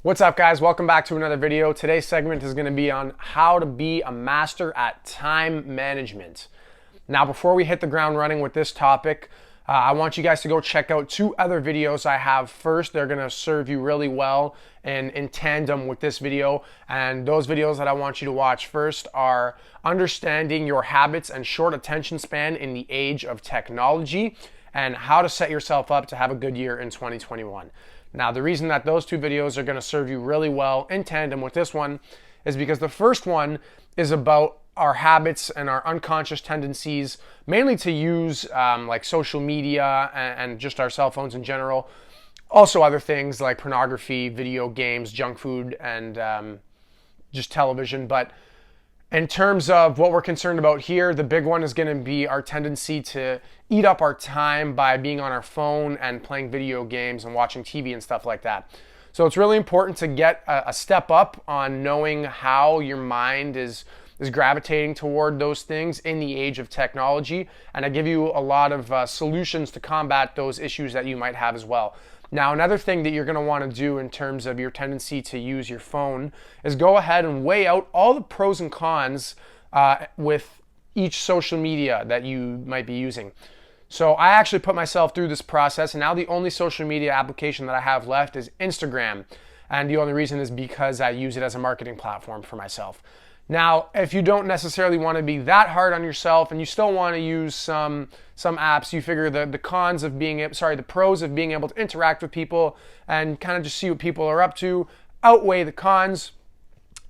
What's up, guys? Welcome back to another video. Today's segment is going to be on how to be a master at time management. Now, before we hit the ground running with this topic, I want you guys to go check out two other videos I have first. They're going to serve you really well and in tandem with this video. And those videos that I want you to watch first are understanding your habits and short attention span in the age of technology and how to set yourself up to have a good year in 2021. Now, the reason that those two videos are going to serve you really well in tandem with this one is because the first one is about our habits and our unconscious tendencies, mainly to use like social media and just our cell phones in general. Also other things like pornography, video games, junk food, and just television. But in terms of what we're concerned about here, the big one is going to be our tendency to eat up our time by being on our phone and playing video games and watching TV and stuff like that. So it's really important to get a step up on knowing how your mind is gravitating toward those things in the age of technology. And I give you a lot of solutions to combat those issues that you might have as well. Now, another thing that you're going to want to do in terms of your tendency to use your phone is go ahead and weigh out all the pros and cons with each social media that you might be using. So I actually put myself through this process, and now the only social media application that I have left is Instagram. And the only reason is because I use it as a marketing platform for myself. Now, if you don't necessarily want to be that hard on yourself and you still want to use some apps, you figure the pros of being able to interact with people and kind of just see what people are up to outweigh the cons,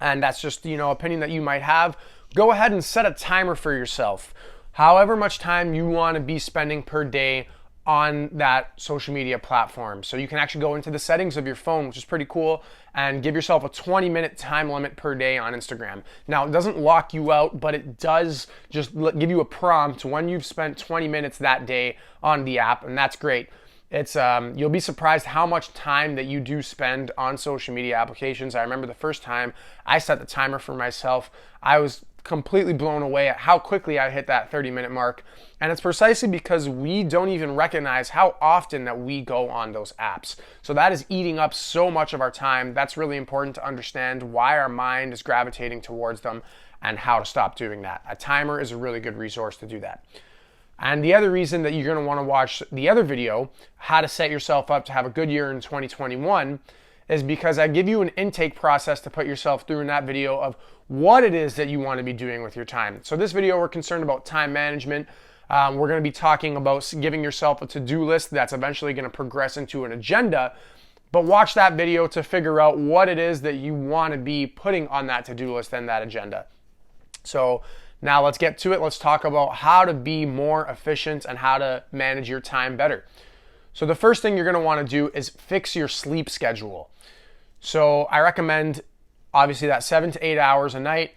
and that's just, opinion that you might have. Go ahead and set a timer for yourself. However much time you want to be spending per day on that social media platform. So you can actually go into the settings of your phone, which is pretty cool, and give yourself a 20-minute time limit per day on Instagram. Now, it doesn't lock you out, but it does just give you a prompt when you've spent 20 minutes that day on the app, and that's great. It's you'll be surprised how much time that you do spend on social media applications. I remember the first time I set the timer for myself, I was completely blown away at how quickly I hit that 30-minute mark. And it's precisely because we don't even recognize how often that we go on those apps. So that is eating up so much of our time. That's really important to understand why our mind is gravitating towards them and how to stop doing that. A timer is a really good resource to do that. And the other reason that you're going to want to watch the other video, how to set yourself up to have a good year in 2021, is because I give you an intake process to put yourself through in that video of what it is that you want to be doing with your time. So this video, we're concerned about time management. We're going to be talking about giving yourself a to-do list that's eventually going to progress into an agenda. But watch that video to figure out what it is that you want to be putting on that to-do list and that agenda. So now let's get to it. Let's talk about how to be more efficient and how to manage your time better. So the first thing you're going to want to do is fix your sleep schedule. So I recommend obviously that 7 to 8 hours a night,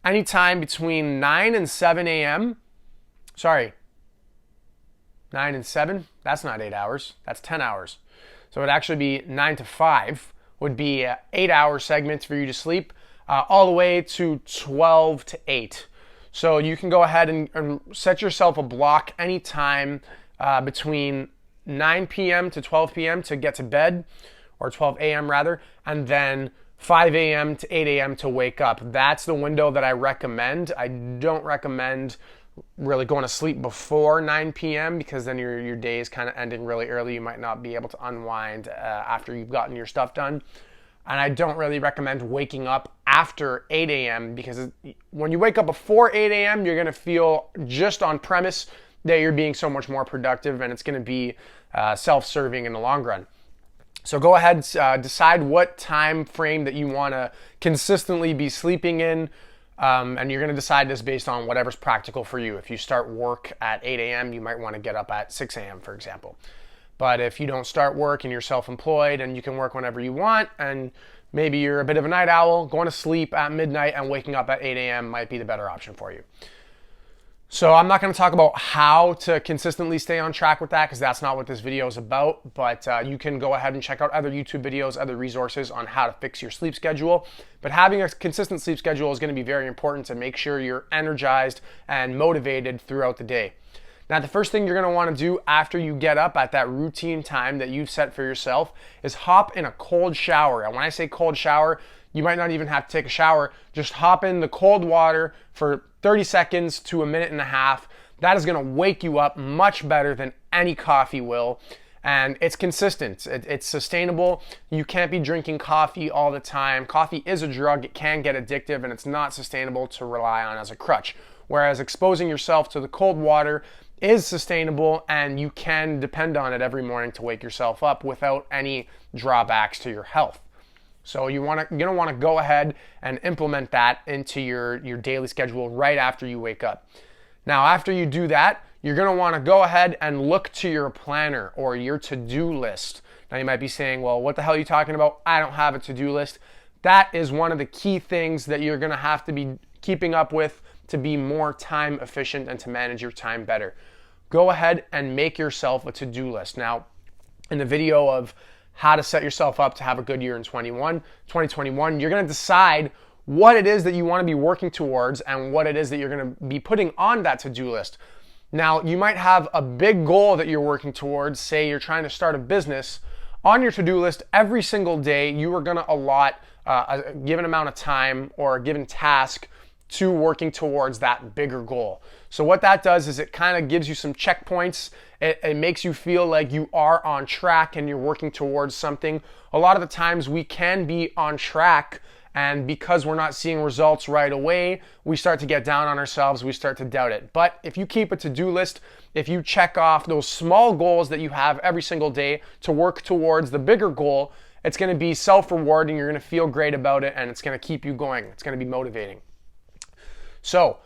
anytime between 9 and 7 a.m. Sorry, 9 and 7, that's not 8 hours, that's 10 hours. So it'd actually be 9 to 5 would be 8-hour segments for you to sleep, all the way to 12 to 8. So you can go ahead and set yourself a block anytime between 9 p.m. to 12 p.m. to get to bed, or 12 a.m. rather, and then 5 a.m. to 8 a.m. to wake up. That's the window that I recommend. I don't recommend really going to sleep before 9 p.m. because then your day is kind of ending really early. You might not be able to unwind after you've gotten your stuff done. And I don't really recommend waking up after 8 a.m. because when you wake up before 8 a.m., you're going to feel just on premise that you're being so much more productive, and it's going to be self-serving in the long run. So go ahead, decide what time frame that you want to consistently be sleeping in, and you're going to decide this based on whatever's practical for you. If you start work at 8 a.m., you might want to get up at 6 a.m., for example. But if you don't start work and you're self-employed and you can work whenever you want, and maybe you're a bit of a night owl, going to sleep at midnight and waking up at 8 a.m. might be the better option for you. So I'm not going to talk about how to consistently stay on track with that because that's not what this video is about, but you can go ahead and check out other YouTube videos, other resources on how to fix your sleep schedule. But having a consistent sleep schedule is going to be very important to make sure you're energized and motivated throughout the day. Now, the first thing you're going to want to do after you get up at that routine time that you've set for yourself is hop in a cold shower. And when I say cold shower, you might not even have to take a shower. Just hop in the cold water for 30 seconds to a minute and a half. That is going to wake you up much better than any coffee will. And it's consistent. It's sustainable. You can't be drinking coffee all the time. Coffee is a drug. It can get addictive, and it's not sustainable to rely on as a crutch. Whereas exposing yourself to the cold water is sustainable, and you can depend on it every morning to wake yourself up without any drawbacks to your health. So you're gonna want to go ahead and implement that into your daily schedule right after you wake up. Now, after you do that, you're gonna want to go ahead and look to your planner or your to-do list. Now, you might be saying, well, what the hell are you talking about? I don't have a to-do list. That is one of the key things that you're gonna have to be keeping up with to be more time efficient and to manage your time better. Go ahead and make yourself a to-do list. Now, in the video of how to set yourself up to have a good year in 2021, you're going to decide what it is that you want to be working towards and what it is that you're going to be putting on that to-do list. Now, you might have a big goal that you're working towards. Say you're trying to start a business. On your to-do list, every single day, you are going to allot a given amount of time or a given task to working towards that bigger goal. So what that does is it kind of gives you some checkpoints. It makes you feel like you are on track and you're working towards something. A lot of the times we can be on track, and because we're not seeing results right away, we start to get down on ourselves, we start to doubt it. But if you keep a to-do list, if you check off those small goals that you have every single day to work towards the bigger goal, it's going to be self-rewarding, you're going to feel great about it, and it's going to keep you going. It's going to be motivating. So,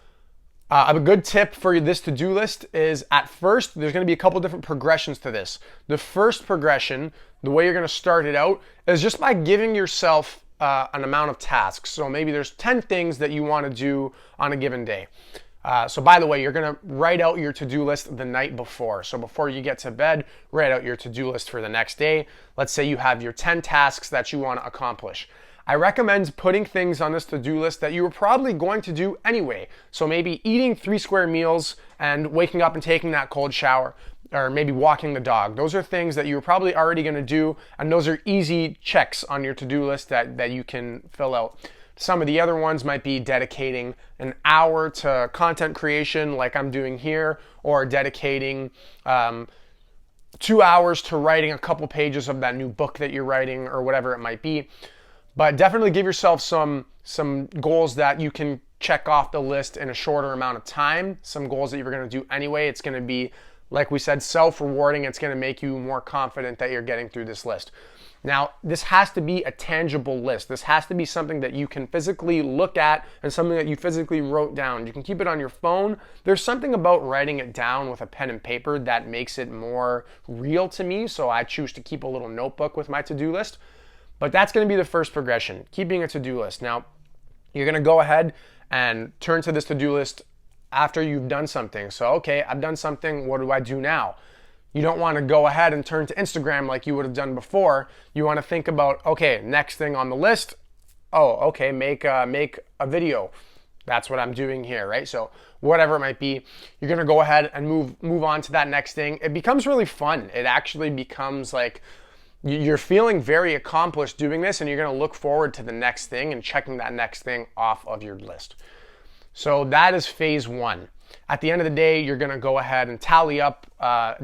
a good tip for this to-do list is at first, there's going to be a couple different progressions to this. The first progression, the way you're going to start it out, is just by giving yourself an amount of tasks. So maybe there's 10 things that you want to do on a given day. So by the way, you're going to write out your to-do list the night before. So before you get to bed, write out your to-do list for the next day. Let's say you have your 10 tasks that you want to accomplish. I recommend putting things on this to-do list that you were probably going to do anyway. So maybe eating 3 square meals and waking up and taking that cold shower, or maybe walking the dog. Those are things that you're probably already going to do, and those are easy checks on your to-do list that you can fill out. Some of the other ones might be dedicating an hour to content creation like I'm doing here, or dedicating 2 hours to writing a couple pages of that new book that you're writing, or whatever it might be. But definitely give yourself some goals that you can check off the list in a shorter amount of time. Some goals that you're going to do anyway. It's going to be, like we said, self-rewarding. It's going to make you more confident that you're getting through this list. Now, this has to be a tangible list. This has to be something that you can physically look at and something that you physically wrote down. You can keep it on your phone. There's something about writing it down with a pen and paper that makes it more real to me. So I choose to keep a little notebook with my to-do list. But that's going to be the first progression, keeping a to-do list. Now, you're going to go ahead and turn to this to-do list after you've done something. So, okay, I've done something. What do I do now? You don't want to go ahead and turn to Instagram like you would have done before. You want to think about, okay, next thing on the list. Oh, okay, make a video. That's what I'm doing here, right? So whatever it might be, you're going to go ahead and move on to that next thing. It becomes really fun. It actually becomes like, you're feeling very accomplished doing this, and you're going to look forward to the next thing and checking that next thing off of your list. So that is phase 1. At the end of the day, you're going to go ahead and tally up,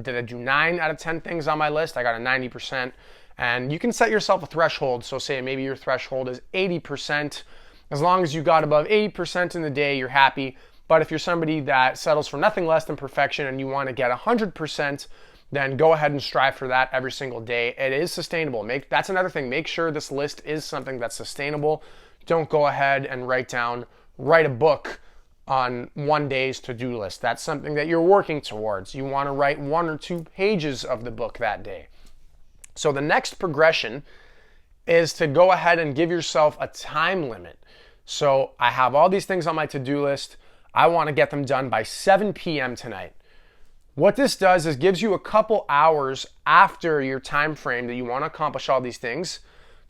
did I do 9 out of 10 things on my list? I got a 90%. And you can set yourself a threshold. So say maybe your threshold is 80%. As long as you got above 80% in the day, you're happy. But if you're somebody that settles for nothing less than perfection and you want to get 100%, then go ahead and strive for that every single day. It is sustainable. That's another thing. Make sure this list is something that's sustainable. Don't go ahead and write a book on one day's to-do list. That's something that you're working towards. You want to write 1 or 2 pages of the book that day. So the next progression is to go ahead and give yourself a time limit. So I have all these things on my to-do list. I want to get them done by 7 p.m. tonight. What this does is gives you a couple hours after your time frame that you want to accomplish all these things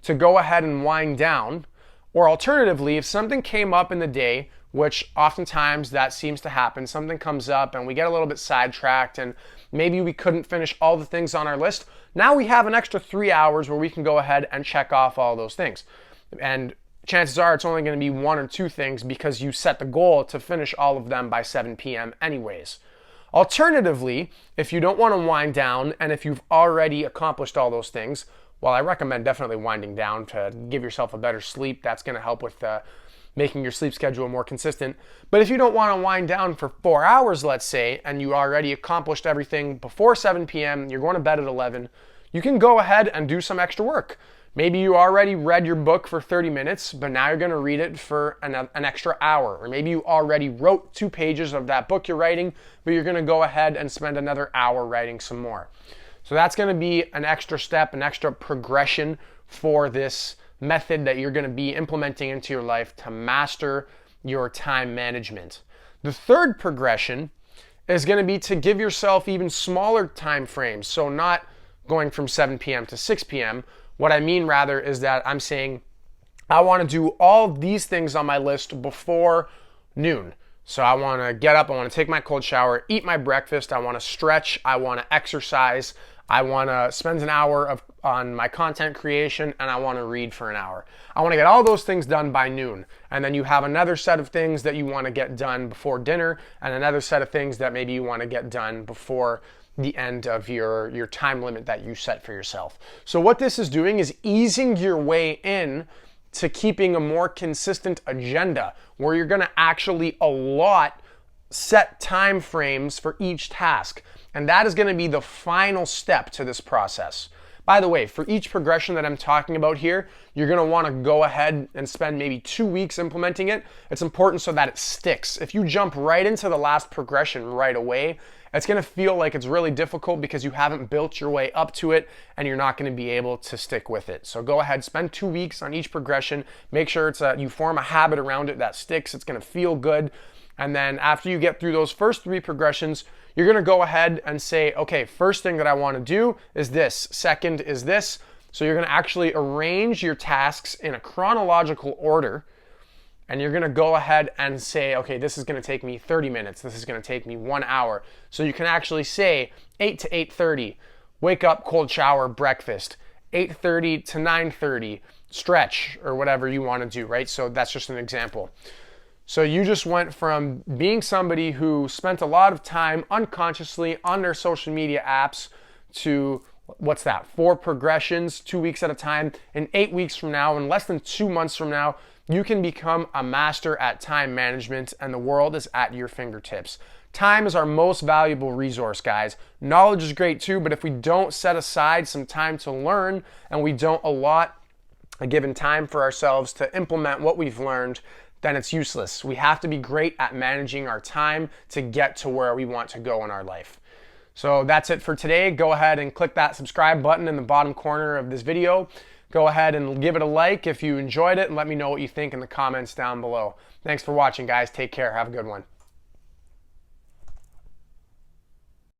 to go ahead and wind down. Or alternatively, if something came up in the day which oftentimes that seems to happen. Something comes up and we get a little bit sidetracked and maybe we couldn't finish all the things on our list. Now we have an extra 3 hours where we can go ahead and check off all those things. And chances are it's only going to be 1 or 2 things because you set the goal to finish all of them by 7 p.m. anyways. Alternatively, if you don't want to wind down and if you've already accomplished all those things, well, I recommend definitely winding down to give yourself a better sleep. That's going to help with making your sleep schedule more consistent. But if you don't want to wind down for 4 hours, let's say, and you already accomplished everything before 7 p.m., you're going to bed at 11, you can go ahead and do some extra work. Maybe you already read your book for 30 minutes, but now you're going to read it for an extra hour. Or maybe you already wrote 2 pages of that book you're writing, but you're going to go ahead and spend another hour writing some more. So that's going to be an extra step, an extra progression for this method that you're going to be implementing into your life to master your time management. The third progression is going to be to give yourself even smaller time frames. So not going from 7 p.m. to 6 p.m. What I mean rather is that I'm saying I want to do all these things on my list before noon. So I want to get up, I want to take my cold shower, eat my breakfast, I want to stretch, I want to exercise, I want to spend an hour on my content creation, and I want to read for an hour. I want to get all those things done by noon. And then you have another set of things that you want to get done before dinner, and another set of things that maybe you want to get done before the end of your time limit that you set for yourself. So what this is doing is easing your way in to keeping a more consistent agenda where you're going to actually allot set time frames for each task. And that is going to be the final step to this process. By the way, for each progression that I'm talking about here, you're going to want to go ahead and spend maybe 2 weeks implementing it. It's important so that it sticks. If you jump right into the last progression right away, it's going to feel like it's really difficult because you haven't built your way up to it and you're not going to be able to stick with it. So go ahead, spend 2 weeks on each progression. Make sure you form a habit around it that sticks. It's going to feel good. And then after you get through those first 3 progressions, you're going to go ahead and say, okay, first thing that I want to do is this. Second is this. So you're going to actually arrange your tasks in a chronological order. And you're going to go ahead and say, okay, this is going to take me 30 minutes. This is going to take me 1 hour. So you can actually say 8 to 8:30, wake up, cold shower, breakfast. 8:30 to 9:30, stretch, or whatever you want to do, right? So that's just an example. So you just went from being somebody who spent a lot of time unconsciously on their social media apps to, what's that, 4 progressions, 2 weeks at a time. And 8 weeks from now, in less than 2 months from now, you can become a master at time management and the world is at your fingertips. Time is our most valuable resource, guys. Knowledge is great too, but if we don't set aside some time to learn and we don't allot a given time for ourselves to implement what we've learned, then it's useless. We have to be great at managing our time to get to where we want to go in our life. So that's it for today. Go ahead and click that subscribe button in the bottom corner of this video. Go ahead and give it a like if you enjoyed it and let me know what you think in the comments down below. Thanks for watching, guys. Take care. Have a good one.